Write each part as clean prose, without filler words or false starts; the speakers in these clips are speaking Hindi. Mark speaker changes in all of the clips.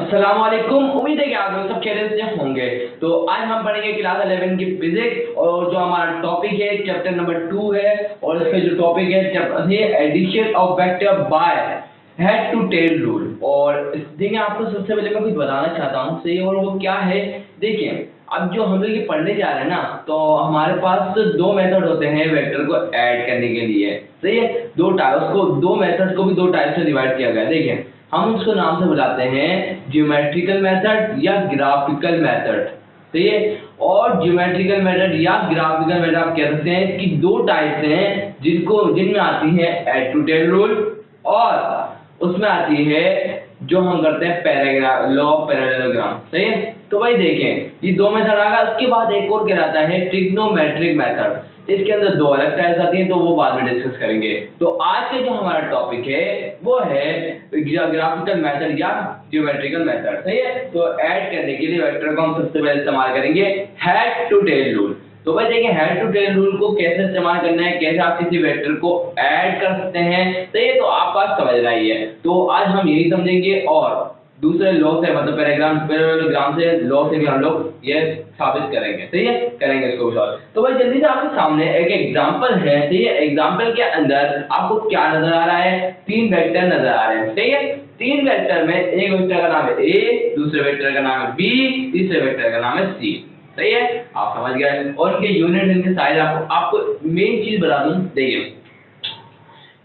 Speaker 1: अस्सलाम वालेकुम। उम्मीद है कि आप लोग सब खैरियत से होंगे। तो आज हम पढ़ेंगे क्लास 11 की फिजिक्स और जो हमारा टॉपिक है चैप्टर नंबर 2 है और इसका जो टॉपिक है चैप्टर है addition of vector by head to tail rule. और देखिए आपको सबसे पहले मैं कुछ बताना चाहता हूँ सही, और वो क्या है देखिए। अब जो हम लोग ये पढ़ने जा रहे हैं ना, तो हमारे पास दो मेथड होते हैं वेक्टर को ऐड करने के लिए, सही है। दो मेथड को भी दो टाइप से डिवाइड किया गया है। देखिए हम उसको नाम से बुलाते हैं ज्योमेट्रिकल मेथड या ग्राफिकल मेथड, सही है। और ज्योमेट्रिकल मेथड या ग्राफिकल मेथड आप कह सकते हैं कि दो टाइप्स हैं जिनमें आती है ऐड टू टेल रूल और उसमें आती है जो हम करते हैं पैराग्राफ लॉ ऑफ पैरेललोग्राम, सही है। तो भाई देखें ये दो मेथड आएगा, उसके बाद एक और कहलाता है ट्रिग्नोमेट्रिक मेथड। इसके अंदर दो अलग टाइप्स आती हैं, तो वो बाद में डिस्कस करेंगे। तो आज का जो हमारा टॉपिक है वो है ग्राफिकल मेथड या ज्योमेट्रिकल मेथड, सही है। तो ऐड करने के लिए वेक्टर को हम सबसे पहले इस्तेमाल करेंगे हेड टू टेल रूल। तो भाई देखिए हेड टू टेल रूल को कैसे इस्तेमाल करना है, कैसे आप किसी वेक्टर को ऐड कर सकते हैं, सही है। तो आप बात समझना ही है, तो आज हम यही समझेंगे और दूसरे लॉ से मतलब पैराग्राम से लॉ से भी हम लोग ये साबित करेंगे, सही है। करेंगे इसको सॉल्व। तो भाई जल्दी से आपके सामने एक एग्जांपल है, सही है। एग्जांपल के अंदर आपको क्या नजर आ रहा है, तीन वेक्टर नजर आ रहे हैं, सही है। तीन वेक्टर में एक वेक्टर का नाम है ए, दूसरे वेक्टर का नाम है बी, तीसरे वेक्टर का नाम है सी, सही है। आप समझ गए। और उनके यूनिट इनके साइज आपको मेन चीज बता दूं, देखिए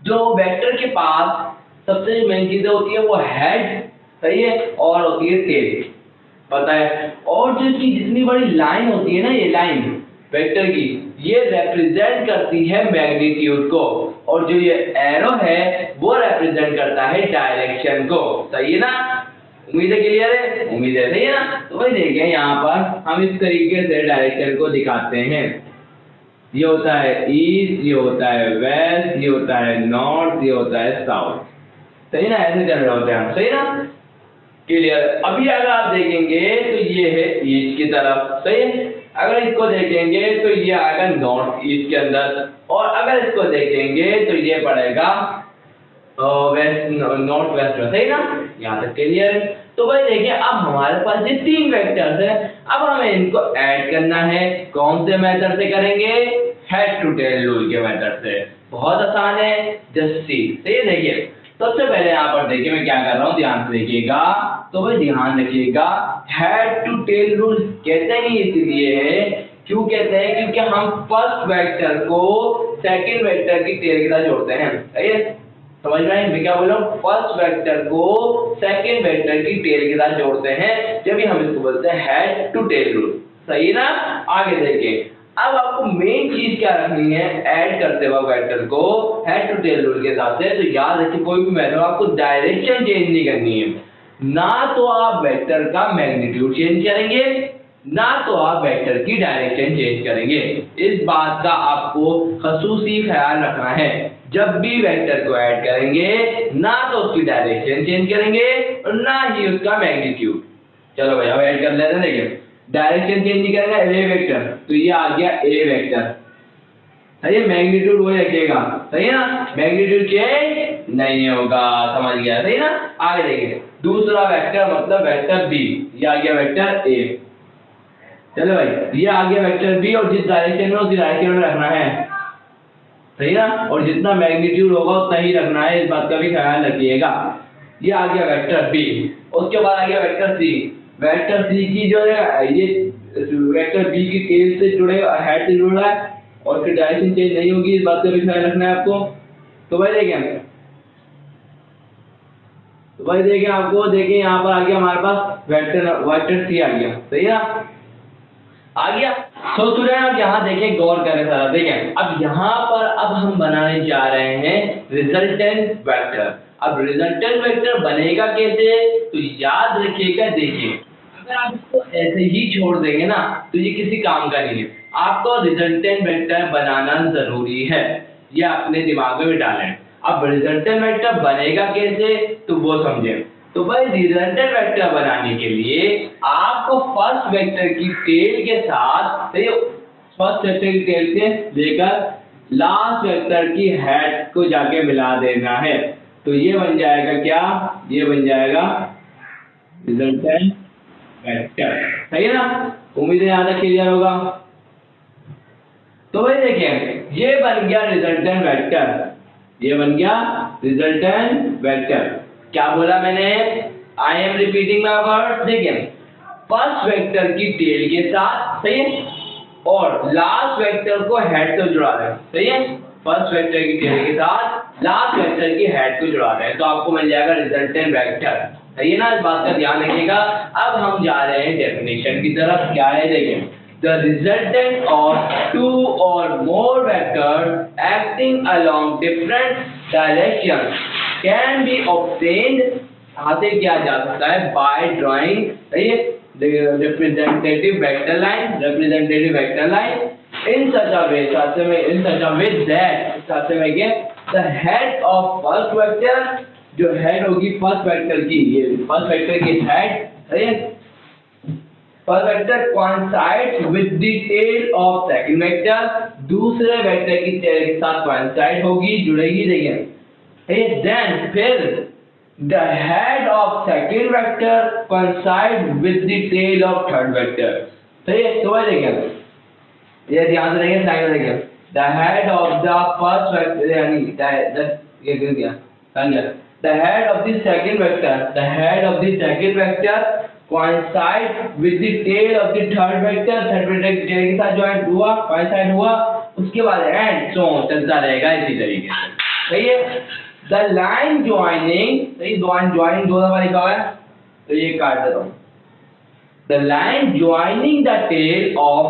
Speaker 1: जो वेक्टर के पास सबसे मेन चीज होती है वो हेड, सही है, और होती है टेल, पता है। और जो इसकी जितनी बड़ी लाइन होती है ना, ये लाइन वेक्टर की, ये रिप्रेजेंट करती है मैग्नीट्यूड को, और जो ये एरो है वो रिप्रेजेंट करता है डायरेक्शन को, सही है ना। उम्मीद है क्लियर है, उम्मीद है, सही है ना। तो वही देखिए यहाँ पर हम इस तरीके से डायरेक्शन को दिखाते हैं। ये होता है ईस्ट, ये होता है वेस्ट, ये होता है नॉर्थ, ये होता है साउथ, सही ना। ऐसे चल रहे होते हैं, सही ना, क्लियर। अभी अगर आप देखेंगे तो ये है ईस्ट की तरफ, सही है। अगर इसको देखेंगे तो ये आएगा नॉर्थ ईस्ट के अंदर, और अगर इसको देखेंगे तो ये पड़ेगा वेस्ट नॉर्थ वेस्ट में, सही ना। यहाँ तक क्लियर है। तो भाई देखिए अब हमारे पास ये तीन वेक्टर्स है, अब हमें इनको ऐड करना है। कौन से मेथड से करेंगे, हेड टू टेल रूल के मेथड से। बहुत आसान है, जस्ट सी, सही है। देखिए सबसे पहले यहाँ पर देखिए मैं क्या कर रहा हूँ, ध्यान से देखिएगा। तो भाई ध्यान रखिएगा, हेड टू टेल रूल कहते हैं इसलिए है, क्यों कहते हैं, क्योंकि हम फर्स्ट वेक्टर को सेकंड वेक्टर की टेल के साथ जोड़ते हैं, सही है। समझ रहे हैं मैं क्या बोल रहा हूँ, फर्स्ट वेक्टर को सेकंड वेक्टर की टेल के साथ जोड़ते हैं, जब भी हम इसको बोलते हैं हेड टू टेल रूल, सही ना। आगे देखिए अब आपको मेन चीज क्या रखनी है, ऐड करते वक्त वेक्टर को हेड टू टेल रूल के हिसाब से। तो याद रखिए कोई भी मेथड आपको डायरेक्शन चेंज नहीं करनी है, ना तो आप वेक्टर का मैग्नीट्यूड चेंज करेंगे, ना तो आप वेक्टर की डायरेक्शन चेंज करेंगे। इस बात का आपको खसूसी ख्याल रखना है, जब भी वेक्टर को ऐड करेंगे ना तो उसकी डायरेक्शन चेंज करेंगे और ना ही उसका मैग्नीट्यूड। चलो भैया ऐड कर लेते हैं। देखिए डायरेक्शन चेंज नहीं करेंगे, ए वेक्टर, तो ये आ गया ए वेक्टर, सही है। मैग्नीट्यूड वही रखिएगा, सही है ना, मैग्नीट्यूड चेंज नहीं होगा, समझ गया, सही ना। आगे देखिए दूसरा वेक्टर मतलब वेक्टर बी, ये आ गया वेक्टर ए। चलो भाई ये आ गया वेक्टर बी, और जिस डायरेक्शन में उसी डायरेक्शन में रखना है, सही ना। और जितना मैग्नीट्यूड होगा उतना ही रखना है, इस बात का भी ख्याल रखिएगा। ये आ गया वेक्टर बी। उसके बाद आ गया वेक्टर सी। वेक्टर सी की जो है ये वेक्टर बी की टेल से जुड़ेगा, हेड से जुड़ रहा है, और उसकी डायरेक्शन चेंज नहीं होगी, इस बात का भी ख्याल रखना है आपको। तो भाई देखिए आपको देखिए यहाँ पर आ गया हमारे पास वेक्टर सी आ गया, सही है, आ गया। तो स्टूडेंट आप यहाँ देखें, गौर करें सारा। देखें अब यहाँ पर अब हम बनाने जा रहे हैं रिजल्टेंट वेक्टर। अब रिजल्टेंट वेक्टर बनेगा कैसे, तो याद रखिएगा। देखिए अगर आप इसको ऐसे ही छोड़ देंगे ना तो ये किसी काम का नहीं है, आपको रिजल्टेंट वेक्टर बनाना जरूरी है, ये अपने दिमाग में डालें। अब रिजल्टेंट वेक्टर बनेगा कैसे तो वो समझें। तो भाई रिजल्टेंट वेक्टर बनाने के लिए आपको फर्स्ट वेक्टर की टेल के साथ, फर्स्ट वेक्टर की टेल से लेकर लास्ट वेक्टर की हेड को जाके मिला देना है। तो ये बन जाएगा क्या, ये बन जाएगा रिजल्टेंट वेक्टर, सही है ना? उम्मीद है यहाँ तक क्लियर होगा। तो भाई देखिए ये बन गया रिजल्टेंट वेक्टर, ये बन गया रिजल्टेंट वेक्टर। क्या बोला मैंने? I am repeating my words. देखिए फर्स्ट वेक्टर की टेल के साथ, सही है, और लास्ट वेक्टर को हेड से जुड़ा रहे हैं, सही है। फर्स्ट वेक्टर की टेल के साथ लास्ट वेक्टर की हेड को जुड़ा रहे हैं, तो आपको मिल जाएगा रिजल्टेंट वेक्टर, सही है ना? इस बात का ध्यान रखिएगा। अब हम जा रहे हैं डेफिनेशन की तरफ। क्या है देखिए, the resultant of two or more vectors acting along different directions can be obtained, हासिल किया जा सकता है by drawing, सही है, representative vector line in such a way that the head of first vector, जो head होगी फर्स्ट वेक्टर की, ये फर्स्ट वेक्टर की हेड, सही है, first vector coincides with the tail of second vector, दूसरे वेक्टर की टेल के साथ coincide होगी, जुड़ेगी, देखिए। then फिर the head of second vector coincides with the tail of third vector, सही है। तो देखिए ये ध्यान से देखिए, साइड में देखिए, the head of the first vector, यानी ये गिर गया, the head of the second vector coincide with the tail of the third vector की टेल के साथ ज्वाइन हुआ, coincide हुआ, उसके बाद एंड सो चलता रहेगा इसी तरीके से, सही है। the line joining, सही, ज्वाइनिंग दो दफा लिखा हुआ है तो ये काट देता हूँ। the line joining the tail of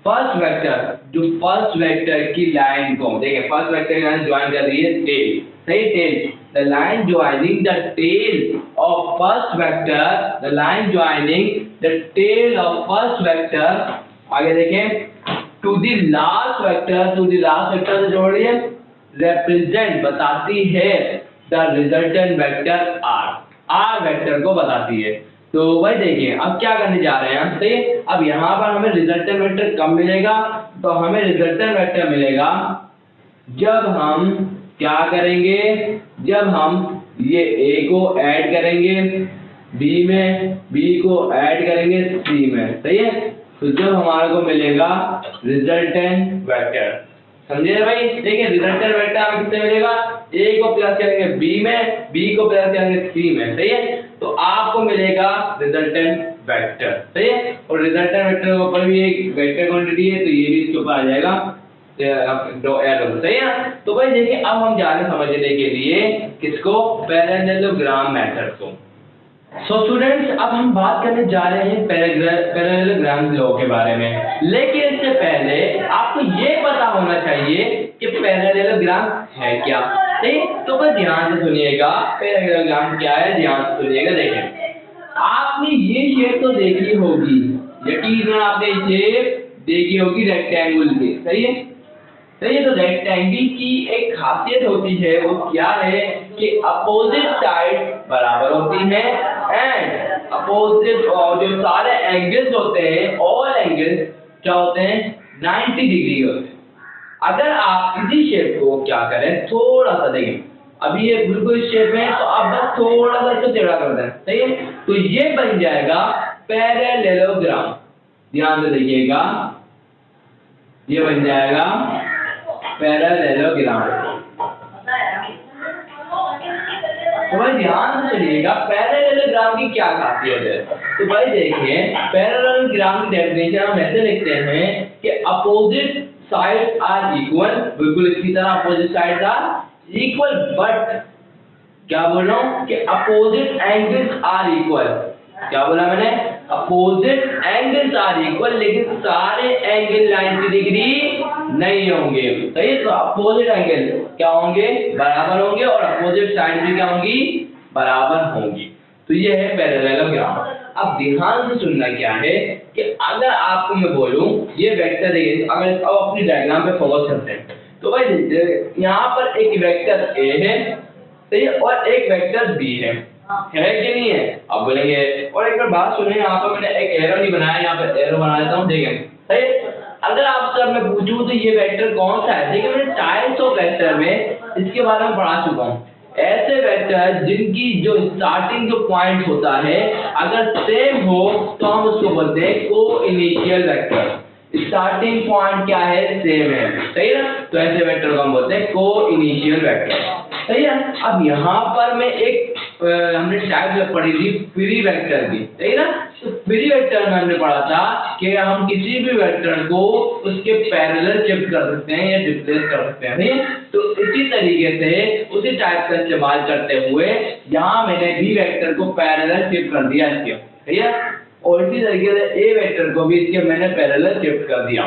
Speaker 1: first vector, जो फर्स्ट वेक्टर की लाइन को, देखिए फर्स्ट वेक्टर की लाइन ज्वाइन कर रही है टेल, सही, tell, the line joining the tail of first vector, the line joining the tail of first vector, आगे देखें, to the last vector से जोड़ रही है, represent बताती है the resultant vector r vector को बताती है। तो वही देखिए अब क्या करने जा रहे हैं हम, सही। अब यहाँ पर हमें रिजल्टेंट वेक्टर कब मिलेगा? तो हमें रिजल्टेंट वेक्टर मिलेगा जब हम क्या करेंगे, जब हम ये A को ऐड करेंगे B में, B को ऐड करेंगे C में, सही है। तो जब हमारे को मिलेगा रिजल्टेंट वेक्टर, समझे भाई? देखिए रिजल्टेंट वेक्टर हमें किससे मिलेगा? A को प्लस करेंगे B में, B को प्लस करेंगे C में, सही है। तो आपको मिलेगा रिजल्टेंट वेक्टर, सही है। और रिजल्टेंट वेक्टर के ऊपर भी एक वेक्टर क्वांटिटी है, तो ये भी इसके ऊपर आ जाएगा, सही है। तो भाई देखिए अब हम जा रहे हैं समझने के लिए किसको? पैरेललोग्राम मेथड को। सो स्टूडेंट्स अब हम बात करने जा रहे हैं पैरेललोग्राम लॉ के बारे में, लेकिन इससे पहले आपको ये पता होना चाहिए कि पैरेललोग्राम है क्या, सही। तो बस ध्यान से सुनिएगा, पैरेललोग्राम क्या है, ध्यान से सुनिएगा। देखें आपने ये शेप तो देखी होगी, यकीनन आपने शेप देखी होगी रेक्टेंगल की, सही है, सही है। तो रेक्टेंगल की एक खासियत होती है, वो क्या है कि अपोजिट साइड बराबर होती है एंड अपोजिट, और जो सारे एंगल्स होते हैं, ऑल एंगल्स क्या होते हैं? 90 डिग्री होते हैं। अगर आप इसी शेप को क्या करें, थोड़ा सा देखें, अभी ये बिल्कुल इस शेप में है, तो आप बस थोड़ा सा इसको टेढ़ा कर दें, सही है। तो ये बन जाएगा पैरेललोग्राम, ध्यान से देखिएगा, ये बन जाएगा पैरेललोग्राम। तो भाई ध्यान से चलिएगा, पैरेललोग्राम की क्या खासियत है? तो भाई देखिए पैरेललोग्राम की डेफिनेशन हम ऐसे लिखते हैं कि अपोजिट साइड्स आर इक्वल, बिल्कुल इसी तरह opposite sides are equal, but क्या बोल रहा हूं कि अपोजिट एंगल्स आर इक्वल। क्या बोला मैंने? अपोजिट एंगल्स आर इक्वल, लेकिन सारे एंगल 90 डिग्री नहीं होंगे, सही। तो अपोजिट एंगल क्या होंगे? बराबर होंगे, और अपोजिट साइड भी क्या होंगी? बराबर होंगी। तो ये है पैरेललोग्राम। अब ध्यान से सुनना क्या है कि अगर आपको मैं बोलूं ये वेक्टर है, अगर अब अपनी डायग्राम पे फोकस करते हैं, तो भाई यहाँ पर एक वेक्टर A है, सही, और एक वेक्टर B है कि नहीं है? अब बोलेंगे, और एक बार बात सुनिए, यहाँ पर मैंने एक एरो नहीं बनाया, यहाँ पर एरो बना देता हूँ, देखें, सही। अगर आपसे मैं पूछूं तो ये वेक्टर कौन सा है? देखिए मैंने टाइप्स ऑफ वेक्टर में इसके बारे में पढ़ा चुका हूँ। ऐसे वेक्टर जिनकी जो स्टार्टिंग जो पॉइंट होता है अगर सेम हो तो हम उसको बोलते हैं को इनिशियल वेक्टर। स्टार्टिंग पॉइंट क्या है, सेम है, सही है ना, तो ऐसे वेक्टर को हम बोलते हैं को इनिशियल वेक्टर, सही है। अब यहाँ पर मैं एक हमने टाइप पढ़ी थी फ्री वेक्टर की, सही ना। तो फ्री वेक्टर में हमने पढ़ा था कि हम किसी भी वेक्टर को उसके पैरेलल शिफ्ट कर सकते हैं या डिस्प्लेस कर सकते हैं, ठीक है। तो इसी तरीके से उसी टाइप का इस्तेमाल करते हुए यहाँ मैंने बी वेक्टर को पैरेलल शिफ्ट कर दिया इसके, ठीक है, और इसी तरीके से ए वेक्टर को भी इसके मैंने पैरेलल शिफ्ट कर दिया।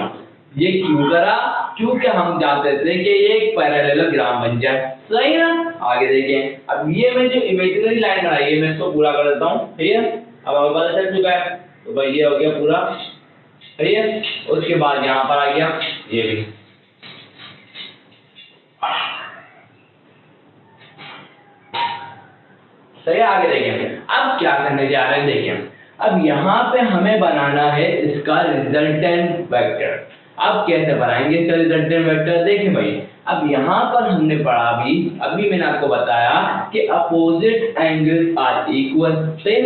Speaker 1: ये क्यों करा, क्योंकि हम चाहते थे कि ये एक पैरेललोग्राम बन जाए, सही ना। आगे देखें, अब ये मैं जो इमेजिनरी लाइन बनाई है मैं इसको पूरा कर देता हूँ, ठीक है। अब हमें पता चल चुका है, तो भाई ये हो गया पूरा, सही है। उसके बाद यहाँ पर आ गया ये भी, सही है। आगे देखें, अब क्या करने जा रहे हैं, देखें अब यहाँ पे हमें बनाना है इसका रिजल्टेंट वेक्टर। अब कैसे बनाएंगे इसका रिजल्टेंट वेक्टर, देखें भाई, अब यहाँ पर हमने पढ़ा अभी मैंने आपको बताया कि अपोजिट एंगल्स आर इक्वल, सही।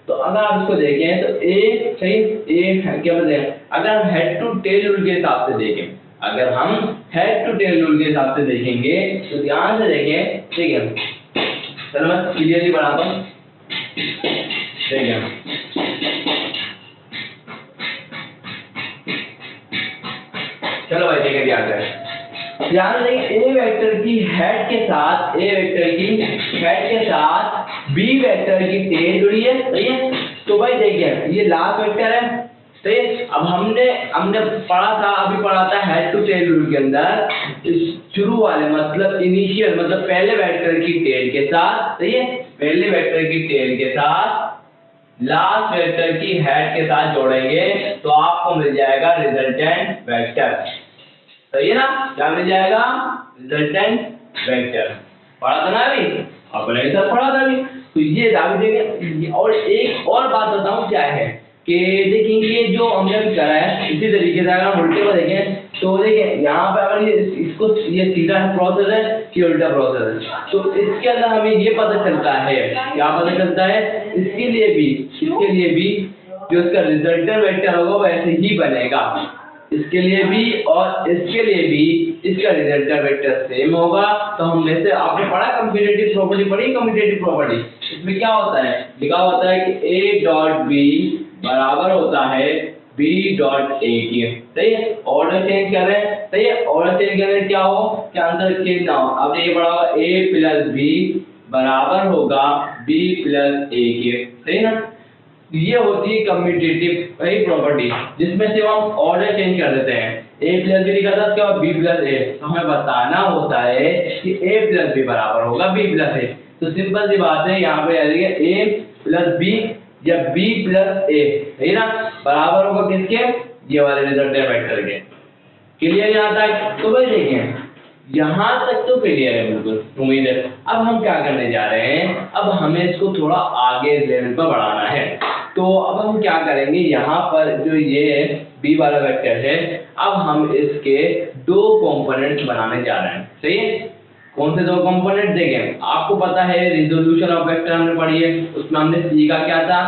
Speaker 1: तो अगर आप इसको देखें तो ए, सही, ए क्या बोलते हैं, अगर हम हेड टू टेल रूल के हिसाब से देखें, अगर हम हेड टू टेल रूल के हिसाब से देखेंगे तो ध्यान से देखें, ठीक है। चलो मैं क्लियरली बनाता हूँ, ठीक है। चलो भाई देखें क्या करें, ध्यान दें, ए वेक्टर की हेड के साथ बी वेक्टर की टेल जुड़ी है, सही है। तो भाई देखिए ये लास्ट वेक्टर है, सही है। अब हमने पढ़ा था हेड टू टेल रूल के अंदर शुरू वाले मतलब इनिशियल मतलब पहले वेक्टर की टेल के साथ, सही है, पहले वेक्टर की टेल के साथ लास्ट वेक्टर की हेड के साथ जोड़ेंगे तो आपको मिल जाएगा रिजल्टेंट वेक्टर, सही है ना। क्या मिल जाएगा, रिजल्टेंट वेक्टर। पढ़ा था ना अभी, अपने सब पढ़ा था अभी। तो ये दावी देंगे। और एक और बात बताऊं क्या है कि देखिए ये जो हमने करा है इसी तरीके से अगर हम उल्टे को देखें तो देखिए यहाँ पे अगर ये सीधा प्रोसेस है कि उल्टा प्रोसेस है, तो इसके अंदर हमें ये पता चलता है, क्या पता चलता है, इसके लिए भी जो इसका रिजल्टेंट वेक्टर होगा वैसे ही बनेगा, इसके लिए भी और इसके लिए भी इसका रिजल्टेंट वेक्टर सेम होगा। तो हम में से आपने पढ़ा कम्यूटेटिव प्रॉपर्टी पढ़ी, कम्यूटेटिव प्रॉपर्टी, इसमें क्या होता है, लिखा होता है कि a डॉट b बराबर होता है b डॉट a के, सही है। ऑर्डर चेंज कर रहे हैं, सही है, ऑर्डर चेंज कर रहे हैं, क्या हो कि आंसर चेंज ना हो। आपने ये पढ़ा होगा a प्लस b बराबर होगा b प्लस a के, सही ना। ये होती है कम्यूटेटिव प्रॉपर्टी जिसमें से हम ऑर्डर चेंज कर देते हैं, a प्लस बी लिखा था क्या b प्लस a, तो हमें बताना होता है कि a प्लस बी बराबर होगा b प्लस a। तो सिंपल सी बात है, यहाँ पे आ जाएगा a प्लस b या b प्लस a, सही ना, बराबर होगा किसके, ये वाले रिजल्टेंट वेक्टर के। क्लियर यहाँ तक, तो भाई देखिए यहाँ तक तो क्लियर है बिल्कुल, उम्मीद है। अब हम क्या करने जा रहे हैं, अब हमें इसको थोड़ा आगे लेवल पर बढ़ाना है। तो अब हम क्या करेंगे, यहाँ पर जो ये बी वाला वेक्टर है अब हम इसके दो कंपोनेंट्स बनाने जा रहे हैं, सही है। कौन से दो कंपोनेंट, देखें आपको पता है रिजोल्यूशन ऑफ वेक्टर हमने पढ़ी है, उसमें हमने सीखा क्या था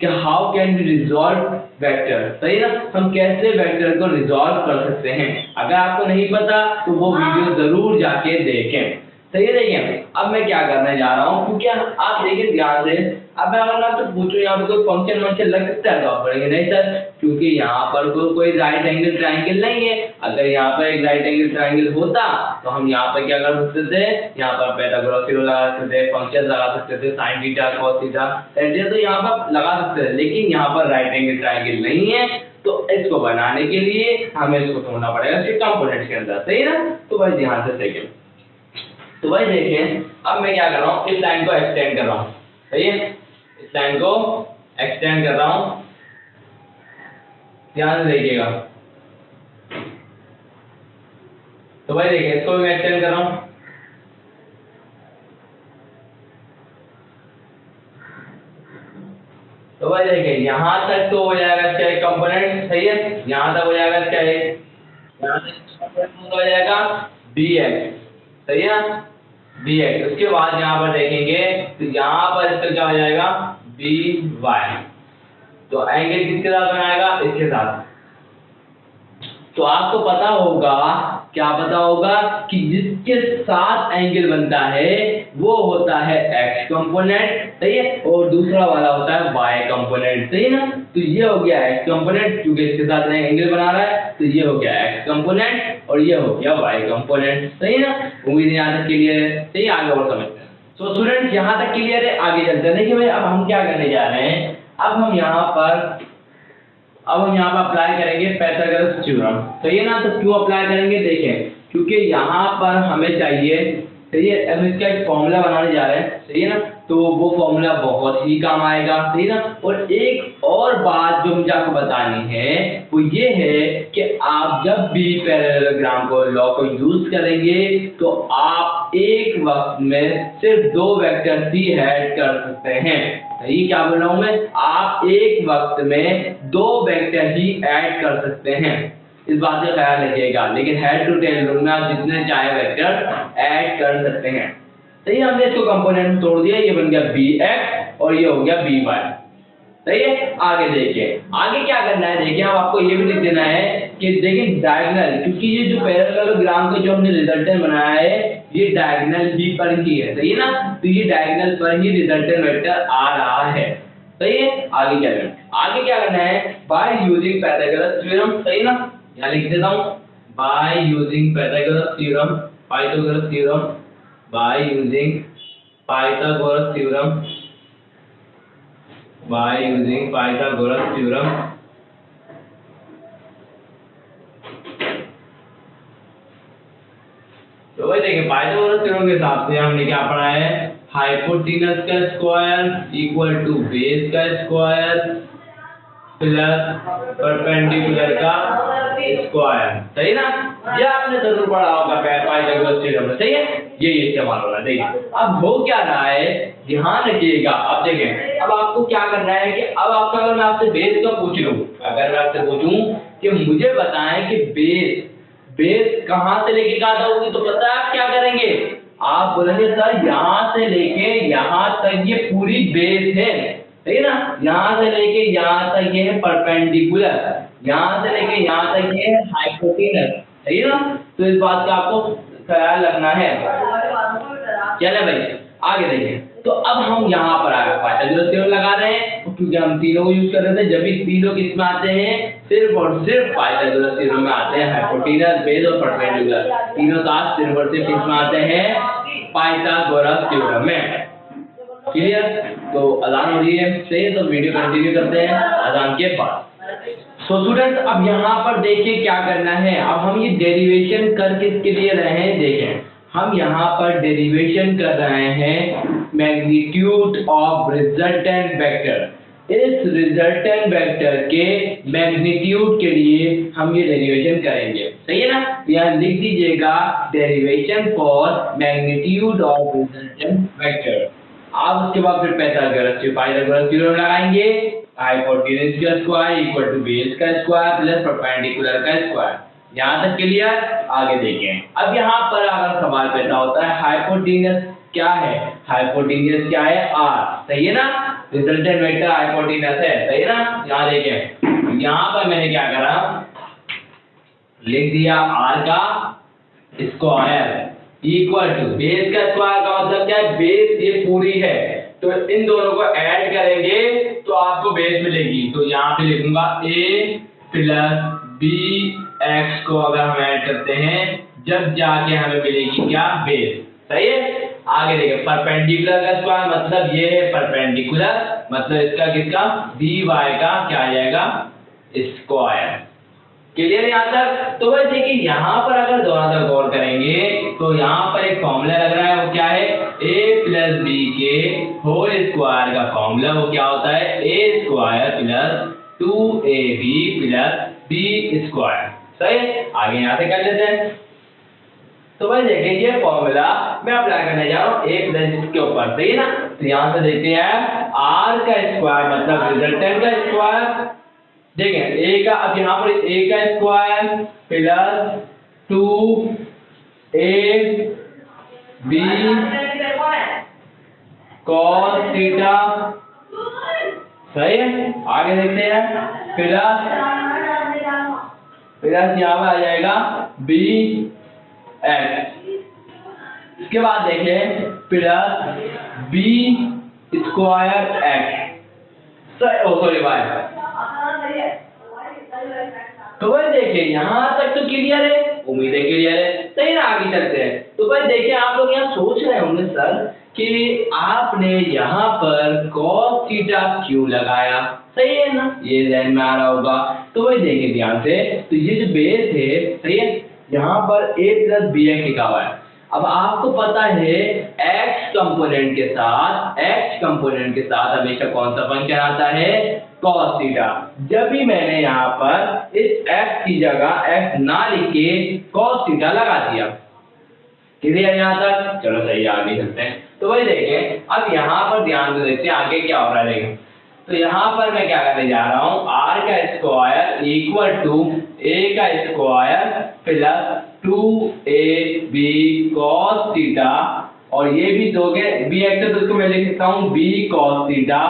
Speaker 1: कि how can we resolve vector, सही ना, हम कैसे वेक्टर को रिजॉल्व कर सकते हैं। अगर आपको नहीं पता तो वो वीडियो जरूर जाके देखें, सही है। देखिए अब मैं क्या करने जा रहा हूँ, क्योंकि आप देखिए ध्यान से, अब मैं अगर आपसे पूछूं यहाँ पे कोई फंक्शन लग सकता है तो आप पढ़ेंगे नहीं सर, क्योंकि यहाँ पर कोई राइट एंगल ट्राइंगल नहीं है। अगर यहाँ पर एक राइट एंगल ट्राइंगल होता तो हम यहाँ पर क्या कर सकते थे, यहाँ पर पाइथागोरस थ्योरम लगा सकते थे, फंक्शन लगा सकते थे, साइन थीटा कॉस थीटा तो यहाँ पर लगा सकते थे, लेकिन यहाँ पर राइट एंगल ट्राइंगल नहीं है। तो इसको बनाने के लिए हमें इसको ढूंढना पड़ेगा इसके कंपोनेंट के अंदर, सही ना। तो भाई ध्यान से देखें, तो भाई देखें अब मैं क्या कर रहा हूँ, इस लाइन को एक्सटेंड कर रहा हूँ, सही है, इस लाइन को एक्सटेंड कर रहा हूँ, ध्यान से देखिएगा। तो भाई देखिए इसको मैं एक्सटेंड कर रहा हूँ, तो भाई देखिए यहाँ तक तो हो जाएगा इसका एक कंपोनेंट, सही है, यहाँ तक हो जाएगा इसका एक, यहाँ तक हो जाएगा dx, सही है, bx। उसके बाद यहाँ पर देखेंगे तो यहाँ पर इसका क्या हो जाएगा by। तो एंगल किसके साथ बनाएगा, इसके साथ। तो आपको पता होगा, क्या पता होगा कि जिसके साथ एंगल बनता है वो होता है x कंपोनेंट, सही है, और दूसरा वाला होता है y कंपोनेंट, सही है ना। तो ये हो गया x कंपोनेंट, क्योंकि इसके साथ एंगल बना रहा है, तो ये हो गया x कंपोनेंट और ये हो गया y कंपोनेंट, सही है ना। उम्मीद यहाँ तक क्लियर है, सही, आगे और समझते हैं। तो स्टूडेंट यहाँ तक क्लियर है, आगे चलते हैं। देखिए भाई अब हम क्या करने जा रहे हैं, अब हम यहाँ पर अप्लाई करेंगे पाइथागोरस थ्योरम, सही है ना। तो क्यों अप्लाई करेंगे, देखें, क्योंकि यहाँ पर हमें चाहिए, सही है, अब इसका एक फॉर्मूला बनाने जा रहे हैं, सही है ना। तो वो फॉर्मूला बहुत ही काम आएगा, सही है ना। और एक और बात जो मुझे आपको बतानी है वो ये है कि आप जब भी पैरेललोग्राम को लॉ को यूज करेंगे तो आप एक वक्त में सिर्फ 2 वेक्टर ही ऐड कर सकते हैं। सही, क्या बोल रहा हूं मैं, आप एक वक्त में 2 वेक्टर ही ऐड कर सकते हैं, इस बात का ख्याल रखिएगा। लेकिन हेड टू टेल रूल में आप जितने चाहे वेक्टर ऐड कर सकते हैं। सही, हमने इसको कंपोनेंट में तोड़ दिया, ये बन गया bx और ये हो गया by, सही है। आगे देखिए, आगे क्या करना है, देखिए अब आपको ये भी लिख देना है कि देखिए डायगोनल, क्योंकि ये जो पैरेललोग्राम का जो हमने रिजल्टेंट बनाया है ये डायगोनल ही पर ही है, सही है ना। तो ये डायगोनल पर ही रिजल्टेंट वेक्टर आ रहा है, सही है। आगे क्या करना है, आगे क्या करना है, बाय यूजिंग पाइथागोरस थ्योरम, सही ना, यहाँ लिख देता हूँ by using Pythagoras theorem, Pythagoras theorem, by using Pythagoras theorem, by using Pythagoras theorem, तो भाई देखिए पाइथागोरस थ्योरम के हिसाब से हमने क्या पढ़ा है, हाइपोटेनस का स्क्वायर इक्वल टू बेस का स्क्वायर प्लस परपेंडिकुलर का स्क्वायर, सही ना। ये आपने जरूर पढ़ा होगा पाइथागोरस थ्योरम में, सही है, ये इस्तेमाल हो रहा है। देखिए अब हो क्या रहा है, ध्यान रखिएगा। अब देखें, अब आपको क्या करना है कि अब आपका, अगर मैं आपसे बेस का पूछ लूं, अगर मैं आपसे पूछूं कि मुझे बताएं कि बेस कहां से लेके कहां तक होगी, तो पता है आप क्या करेंगे, आप बोलेंगे सर यहाँ से लेके यहाँ तक ये पूरी बेस है, सही ना। यहाँ से लेके यहाँ तक ये है परपेंडिकुलर, यहाँ से लेके यहाँ तक ये है हाइपोटेनस, सही ना। तो इस बात का आपको ख्याल रखना है। चले भाई आगे देखिए, तो अब हम यहाँ पर आए पाइथागोरस थ्योरम लगा रहे हैं, क्योंकि हम तीनों को यूज कर रहे थे। जब भी तीनों किस में आते हैं, सिर्फ और सिर्फ पाइथागोरस थ्योरम में आते हैं, हाइपोटेनस, बेस और परपेंडिकुलर, तीनों साथ सिर्फ और सिर्फ किस में आते हैं, पाइथागोरस थ्योरम में। क्लियर, तो अजान हो रही है, सही, तो वीडियो कंटिन्यू करते हैं अजान के बाद। तो स्टूडेंट अब यहाँ पर देखिए क्या करना है, अब हम ये डेरिवेशन कर किसके लिए रहे हैं, देखें हम यहाँ पर डेरिवेशन कर रहे हैं मैग्नीट्यूड ऑफ रिजल्टेंट वेक्टर। इस रिजल्टेंट वेक्टर के मैग्नीट्यूड के लिए हम ये डेरिवेशन करेंगे, सही है ना। यहाँ लिख दीजिएगा derivation for magnitude of resultant vector. आप उसके बाद फिर पाइथागोरस थ्योरम लगाएंगे, हाइपोटेनस का स्क्वायर इक्वल टू बेस का स्क्वायर प्लस परपेंडिकुलर का स्क्वायर। यहाँ तक क्लियर, आगे देखें। अब यहाँ पर अगर सवाल पैदा होता है हाइपोटेनस क्या है, हाइपोटेनस क्या है, r, सही है ना, रिजल्टेंट वेक्टर हाइपोटेनस है, सही है ना। यहाँ देखें, यहाँ पर मैंने क्या करा, लिख दिया r का स्क्वायर इक्वल टू बेस का स्क्वायर, का मतलब क्या है, बेस ये पूरी है, तो इन दोनों को ऐड करेंगे तो आपको बेस मिलेगी। तो यहाँ पे लिखूंगा a प्लस बी एक्स को अगर हम ऐड करते हैं, जब जाके हमें मिलेगी क्या, बेस, सही है। आगे देखिए, परपेंडिकुलर का स्क्वायर मतलब ये है परपेंडिकुलर, मतलब इसका किसका, dy का क्या आ जाएगा, स्क्वायर। क्लियर है यहाँ तक। तो बस देखिए यहाँ पर अगर दोनों तरफ गौर करेंगे तो यहाँ पर एक फॉर्मूला लग रहा है, वो क्या है, a प्लस बी के होल स्क्वायर का फॉर्मूला वो क्या होता है, a square plus 2ab plus b square, सही। आगे यहाँ से कर लेते हैं। तो भाई देखिए ये फॉर्मूला मैं अप्लाई करने जा रहा हूँ a प्लस के ऊपर, सही है ना। तो यहाँ से देखते हैं r का स्क्वायर मतलब रिजल्टेंट का स्क्वायर, देखें a का, अब यहाँ पर a का square plus 2ab B cos theta, सही है। आगे देखते हैं, प्लस यहाँ पर आ जाएगा बी एक्स। इसके बाद देखें plus B square X, sorry Y. तो भाई देखिए यहाँ तक तो क्लियर है, उम्मीद है क्लियर है, सही ना। आगे चलते हैं। तो भाई देखिए आप लोग यहाँ सोच रहे होंगे सर कि आपने यहाँ पर cos थीटा क्यों लगाया, सही है ना, ये ध्यान में आ रहा होगा। तो भाई देखिए ध्यान से, तो ये जो बेस है, सही है, यहाँ पर a प्लस बी एक्स लिखा हुआ है। अब आपको पता है x कंपोनेंट के साथ हमेशा कौन सा फंक्शन आता है, cos थीटा। जब भी मैंने यहाँ पर इस x की जगह x ना लिख के cos थीटा लगा दिया, क्लियर यहाँ तक, चलो सही, आगे चलते हैं। तो भाई देखें, अब यहाँ पर ध्यान से देखते हैं आगे क्या हो रहा है। देखें तो यहाँ पर मैं क्या करने जा रहा हूँ, r का स्क्वायर इक्वल टू a का square plus 2ab cos theta, और ये भी दोगे b एक्स है तो इसको मैं लिख सकता हूँ b cos थीटा,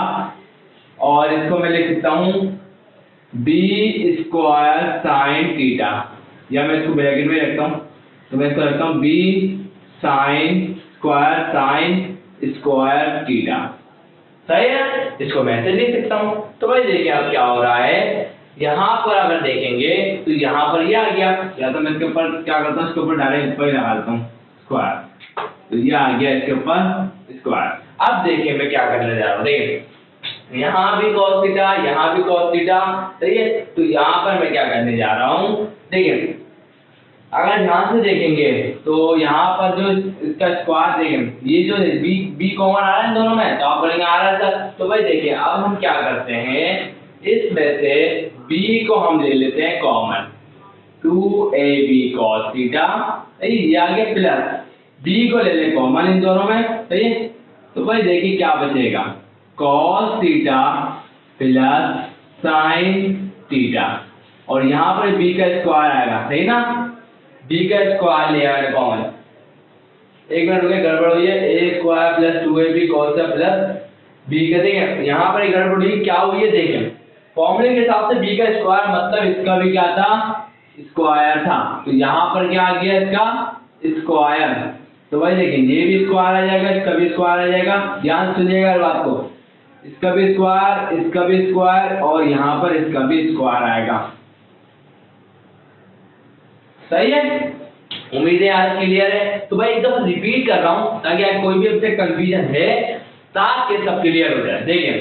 Speaker 1: और इसको मैं लिख सकता हूँ b स्क्वायर साइन थीटा, या मैं इसको ब्रैकेट में रखता हूँ, तो मैं इसको रखता हूँ b साइन स्क्वायर थीटा, सही है। इसको मैं ऐसे लिख सकता हूँ। तो भाई देखिए अब क्या हो रहा है, यहाँ पर अगर देखेंगे तो यहाँ पर ये आ गया, या तो मैं इसके ऊपर क्या करता हूँ, इसके ऊपर डायरेक्ट ऊपर ही लगा देता हूँ स्क्वायर, तो ये आ गया इसके ऊपर स्क्वायर। अब देखिए मैं क्या करने जा रहा हूँ, देखिए यहाँ भी cos थीटा, यहाँ भी cos थीटा, सही है। तो यहाँ पर मैं क्या करने जा रहा हूँ, देखिए अगर ध्यान से देखेंगे तो यहाँ पर जो इसका स्क्वायर देखें, ये जो b कॉमन आ रहा है दोनों में, तो आप बोलेंगे आ रहा है सर। तो भाई देखिए अब हम क्या करते हैं, इसमें से b को हम ले लेते हैं कॉमन, 2ab cos थीटा, ये आ गया, प्लस b को ले लें कॉमन इन दोनों में, सही है। तो भाई देखिए क्या बचेगा, cos theta plus sine theta, और यहाँ पर b का स्क्वायर आएगा, सही ना, b का स्क्वायर ले आया कॉमन, एक मिनट रुके, गड़बड़ हुई है, a square plus 2ab cos plus b का, देखें यहाँ पर गड़बड़ हुई, क्या हुई है, देखें फॉर्मूले के हिसाब से b का स्क्वायर मतलब इसका भी क्या था, स्क्वायर था, तो यहाँ पर क्या आ गया इसका स्क्वायर। तो भाई देखें ये भी स्क्वायर आ जाएगा, इसका भी स्क्वायर आ जाएगा, ध्यान सुनिएगा इस बात को, इसका भी स्क्वायर, इसका भी स्क्वायर, और यहाँ पर इसका भी स्क्वायर आएगा, सही है। उम्मीद है आज क्लियर है। तो भाई एक दफा रिपीट कर रहा हूं ताकि आप कोई भी आपसे कंफ्यूजन है ताकि सब क्लियर हो जाए। देखिए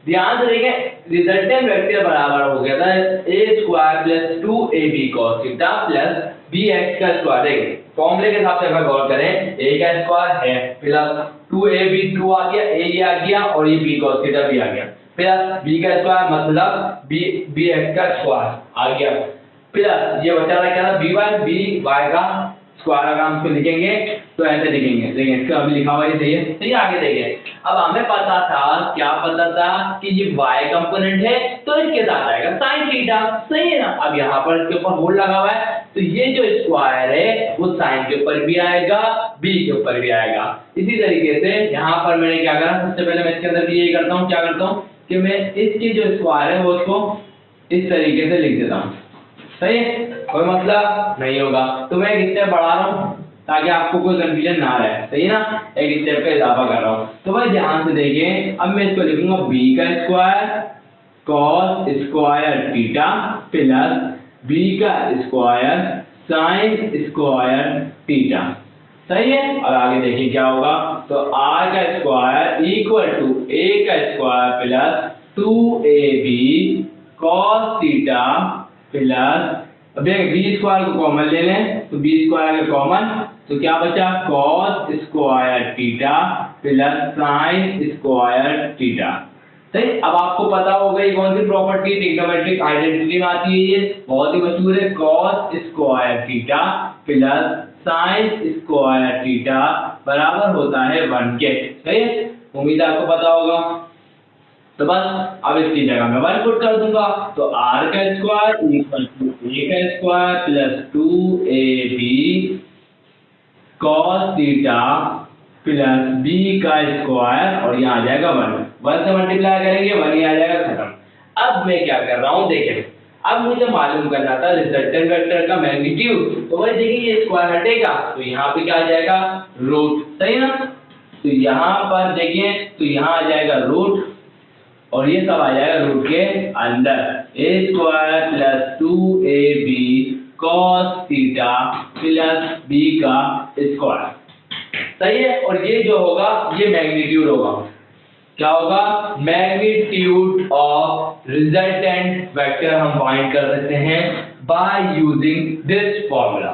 Speaker 1: ध्यान से देखें, रिजल्टेंट वेक्टर बराबर हो गया था a square plus 2ab cos theta plus bx का स्क्वायर। देखिए फॉर्मूले के हिसाब से अगर गौर करें, a का स्क्वायर है प्लस 2ab 2 आ गया, a ये आ गया, और ये b cos थीटा भी आ गया, प्लस b का स्क्वायर मतलब bx का स्क्वायर आ गया, प्लस ये बचा रहा क्या था, by का स्क्वायर। अगर हम इसको लिखेंगे तो ऐसे लिखेंगे, देखिए इसका अभी लिखा हुआ है, सही है। तो ये आगे देखिए, अब हमें पता था, क्या पता था कि ये y कंपोनेंट है तो इसके साथ आएगा sin थीटा, सही है ना। अब यहाँ पर इसके ऊपर होल लगा हुआ है, तो ये जो स्क्वायर है वो sin के ऊपर भी आएगा, b के ऊपर भी आएगा। इसी तरीके से यहाँ पर मैंने क्या करा, सबसे पहले मैं इसके अंदर भी यही करता हूँ, क्या करता हूँ कि मैं इसकी जो स्क्वायर है वो उसको इस तरीके से लिख देता हूँ, सही है, कोई मतलब नहीं होगा। तो मैं एक स्टेप बढ़ा रहा हूँ ताकि आपको कोई कंफ्यूजन ना रहे, सही ना, एक स्टेप का इजाफा कर रहा हूँ। तो भाई ध्यान से देखिए, अब मैं इसको लिखूंगा b का square cos square theta plus b का स्क्वायर साइन स्क्वायर थीटा, सही है। और आगे देखिए क्या होगा, तो r का स्क्वायर इक्वल टू a का square plus 2ab cos theta plus, अब देख बी स्क्वायर को कॉमन ले लें, तो बी स्क्वायर का कॉमन, तो क्या बचा cos square theta plus sine square theta, सही। अब आपको पता होगा ये कौन सी प्रॉपर्टी ट्रिग्नोमेट्रिक आइडेंटिटी में आती है, ये बहुत ही मशहूर है, cos square theta plus sine square theta बराबर होता है 1 के, सही है। उम्मीद है आपको पता होगा। तो बस अब इसकी जगह मैं 1 पुट कर दूंगा, तो r का स्क्वायर इक्वल टू a का square plus 2ab cos theta plus B का स्क्वायर और यहाँ आ जाएगा 1 से मल्टीप्लाई करेंगे 1 ही आ जाएगा, खत्म। अब मैं क्या कर रहा हूँ देखें, अब मुझे मालूम करना था रिजल्टेंट वेक्टर का मैग्नीट्यूड, तो वही देखिए ये स्क्वायर हटेगा तो यहाँ पे क्या आ जाएगा रूट, सही ना। तो यहाँ पर देखिए तो यहाँ आ जाएगा रूट और ये सब आ जाएगा रूट के अंदर, a square plus 2ab cos theta plus b का स्क्वायर, सही है। और ये जो होगा ये मैग्नीट्यूड होगा, क्या होगा, मैग्नीट्यूड ऑफ रिजल्टेंट वेक्टर हम फाइंड कर सकते हैं बाय यूजिंग दिस फॉर्मूला।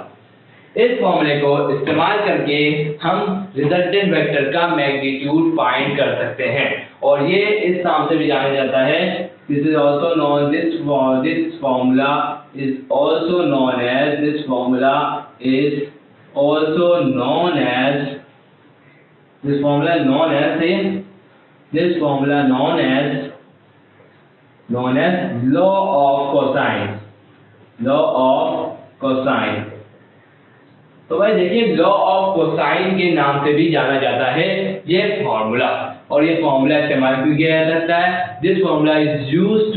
Speaker 1: इस फॉर्मूले को इस्तेमाल करके हम रिजल्टेंट वेक्टर का मैग्नीट्यूड फाइंड कर सकते हैं और ये इस नाम से भी जाना जाता है, this is also known this formula is also known as this formula is also known as this formula is known as this formula known as law of cosine, law of cosine। तो भाई देखिए लॉ ऑफ कोसाइन के नाम से भी जाना जाता है ये फॉर्मूला, और ये फॉर्मूला इस्तेमाल क्यों किया जा सकता है, this formula is used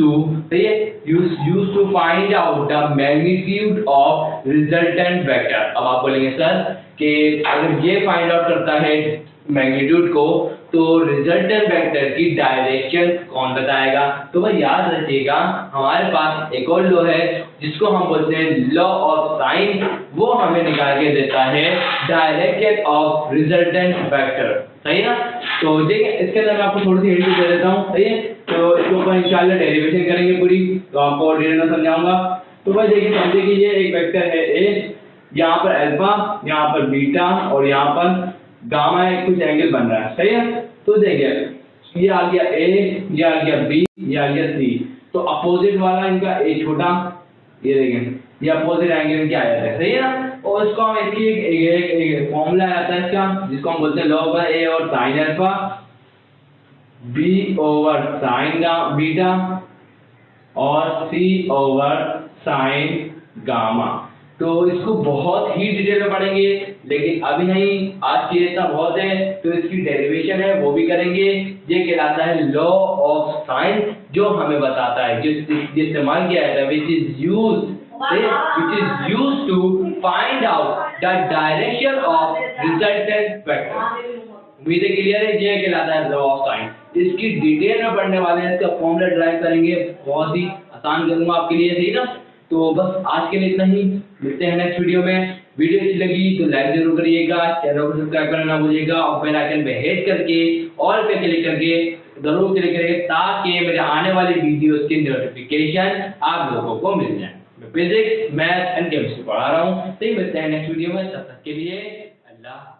Speaker 1: to find out the magnitude of resultant vector. अब आप बोलेंगे सर कि अगर ये फाइंड आउट करता है मैग्नीट्यूड को तो रिजल्टेंट वेक्टर की डायरेक्शन कौन बताएगा, तो भाई याद रखिएगा हमारे पास एक और लॉ है जिसको हम बोलते हैं लॉ ऑफ साइन, वो हमें निकाल के देता है डायरेक्शन ऑफ रिजल्टेंट वेक्टर, सही ना। तो देखिए इसके अंदर मैं आपको थोड़ी सी हिंट दे देता हूँ, सही है। तो इसके ऊपर इंशाल्लाह डेरिवेशन करेंगे पूरी, तो आपको डिटेल में समझाऊंगा। तो भाई देखिए समझिए कि ये एक वेक्टर है ए, यहाँ पर अल्फा, यहाँ पर बीटा और यहाँ पर गामा एक कुछ एंगल बन रहा है, सही है। तो देखिए ये आ गया ए, ये आ गया बी, ये आ गया सी, तो अपोजिट वाला इनका ए छोटा, ये देखें ये अपोजिट एंगल इनके आ जाता है, सही है ना। और इसको हम इसकी एक फॉर्मूला आता है इसका जिसको हम बोलते हैं लॉग ए और sine alpha B over sine beta और सी ओवर साइन गामा। तो इसको बहुत ही डिटेल में पढ़ेंगे, लेकिन अभी नहीं, आज के इतना बहुत है। तो इसकी डेरिवेशन है वो भी करेंगे, ये कहलाता है लॉ ऑफ साइन, जो हमें बताता है जिस इस्तेमाल किया जाता है which is used to find out the direction of resultant vector। उम्मीद है क्लियर है, ये कहलाता है लॉ ऑफ साइन। इसकी डिटेल में पढ़ने वाले हैं, इसका फॉर्मूला ड्राइव करेंगे, बहुत ही आसान करूंगा आपके लिए, सही ना। तो बस आज के लिए इतना ही, मिलते हैं नेक्स्ट वीडियो में। वीडियो अच्छी लगी तो लाइक जरूर करिएगा, चैनल को सब्सक्राइब करना ना भूलिएगा और बेल आइकन पे हिट करके ऑल पे क्लिक करके जरूर क्लिक करिएगा ताकि मेरे आने वाली वीडियोस की नोटिफिकेशन आप लोगों को मिल जाए। मैं फिजिक्स, मैथ एंड केमिस्ट्री पढ़ा रहा हूँ। तो मिलते हैं नेक्स्ट वीडियो में, तब तक के लिए अल्लाह।